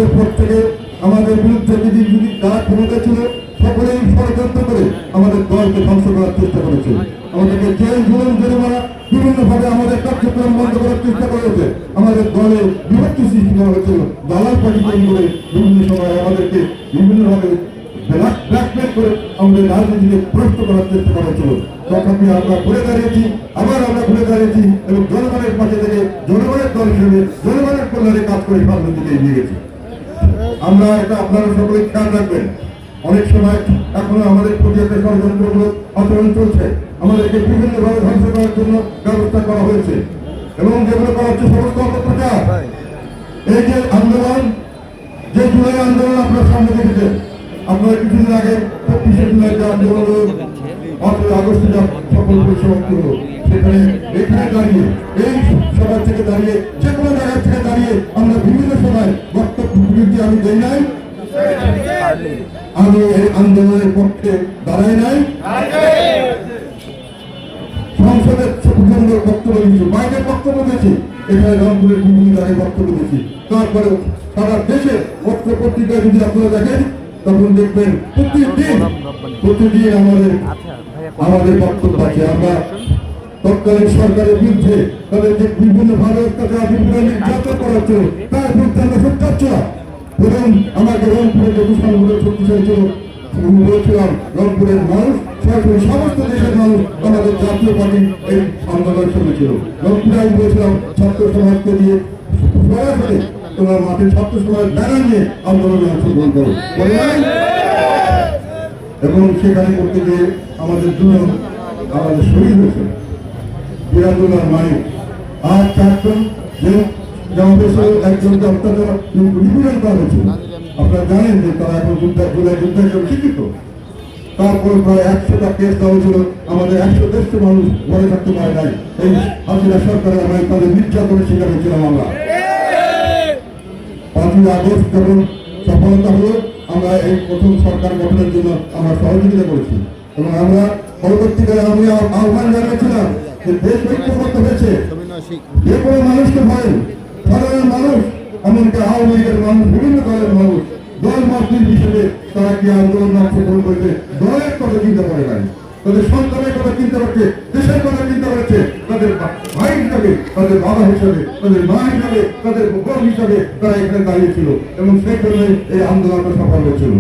এরপর থেকে আমাদের বিরুদ্ধে যদি যারা ক্ষমতা ছিল সকলেই ষড়যন্ত্র করে আমাদের দলকে ধ্বংস করার চেষ্টা করেছে। আমাদেরকে জেল জুলুম জরিমানা বিভিন্নভাবে আমাদের কার্যক্রম বন্ধ করার চেষ্টা করেছে। আমাদের দলে বিভক্তি সৃষ্টি করা হয়েছিল। দালাল পার্টি তৈরি করে বিভিন্ন সময় আমাদেরকে বিভিন্নভাবে ব্ল্যাকমেল করে আমাদের রাজনীতিকে ভ্রষ্ট করার চেষ্টা করা হয়েছিল। তথাপি আমরা ঘুরে দাঁড়িয়েছি, আবার আমরা ঘুরে দাঁড়িয়েছি এবং জনগণের পাশে থেকে জনগণের দল হিসেবে জনগণের কল্যাণে কাজ করে সামনের দিকে এগিয়ে গেছি। আমরা এটা আপনারা সকলে খেয়াল রাখবেন, অনেক সময় এখনো আমাদের প্রতি একটা ষড়যন্ত্রমূলক আচরণ চলছে। আমাদেরকে বিভিন্নভাবে ধ্বংস করার জন্য ব্যবস্থা করা হয়েছে এবং যেগুলো করা হচ্ছে সমস্ত অপপ্রচার। এই যে আন্দোলন, যে জুলাই আন্দোলন আপনার সামনে দেখেছেন, আপনারা কিছুদিন আগে 25শে জুলাই যে আন্দোলন 8ই আগস্টে যা সফল পরিসমাপ্তি হলো, সেখানে এখানে দাঁড়িয়ে এই সভা থেকে দাঁড়িয়ে যে কোনো জায়গা থেকে দাঁড়িয়ে আমরা বিভিন্ন সময় বক্তব্য বিরতি আমি দেই নাই, আমি এই আন্দোলনের পক্ষে দাঁড়াই নাই। সংসদের পর্যন্ত বক্তব্য দিয়েছি, বাইরের বক্তব্য দিয়েছি, এখানে রংপুরের বিভিন্ন জায়গায় বক্তব্য দিয়েছি। তারপরে সারা দেশে পত্র পত্রিকায় যদি আপনারা দেখেন তখন দেখবেন প্রতিদিন আমাদের বক্তব্য আছে। আমরা তৎকালীন সরকারের বিরুদ্ধে তাদের যে বিভিন্ন ভালো অত্যাচার নির্যাতন করা হচ্ছিল তার বিরুদ্ধে আমরা সোচ্চার ছিলাম এবং আমাকে রংপুরের যে দুষ্কর্মগুলো শক্তিশালী ছিল বলেছিলাম, রংপুরের মানুষ সরাসরি সমস্ত দেশের মানুষ আমাদের জাতীয় পার্টি এই আন্দোলনের সঙ্গে ছিল। রংপুরে আমি বলেছিলাম ছাত্র সমাজকে দিয়ে সরাসরি তোমার মাঠে ছাত্র সমাজ ব্যানার নিয়ে আন্দোলনে অংশগ্রহণ করো এবং সেখানে করতে গিয়ে আমাদের দুজন আমাদের শহীদ হয়েছে, বিরাজুল্লাহ মানিক আর 4 জন একজনকে অত্যাচার নিপীড়ন করা হয়েছিল। আপনারা জানেন যে তারা এখন জুলাই যুদ্ধ হিসেবে স্বীকৃত। তারপর প্রায় 100টা কেস দেওয়া হয়েছিল, আমাদের 100 মানুষ ঘরে থাকতে পারে নাই। এই হাসিনা সরকারের আমরা তাদের নির্যাতনের শিকার হয়েছিলাম। আমরা 5ই আগস্ট যখন সফলতা হলো, আমরা এই প্রথম সরকার গঠনের জন্য আমরা সহযোগিতা করেছি এবং আমরা পরবর্তীকালে আমি আহ্বান জানিয়েছিলাম যে দেশ ঐক্যবদ্ধ হয়েছে, যে কোনো মানুষকে ভয় সাধারণ মানুষ, এমনকি আওয়ামী লীগের মানুষ, বিভিন্ন দলের মানুষ দল মাতৃ হিসেবে তারা কি আন্দোলন অংশগ্রহণ করেছে, দলের কথা চিন্তা করে নাই, তাদের সন্তানের কথা চিন্তা করছে, দেশের কথা চিন্তা করেছে, তাদের ভাই হিসাবে, তাদের বাবা হিসাবে, তাদের মা হিসাবে, তাদের বোন হিসাবে তারা এখানে দাঁড়িয়েছিল এবং সেই জন্য এই আন্দোলনটা সফল হয়েছিল।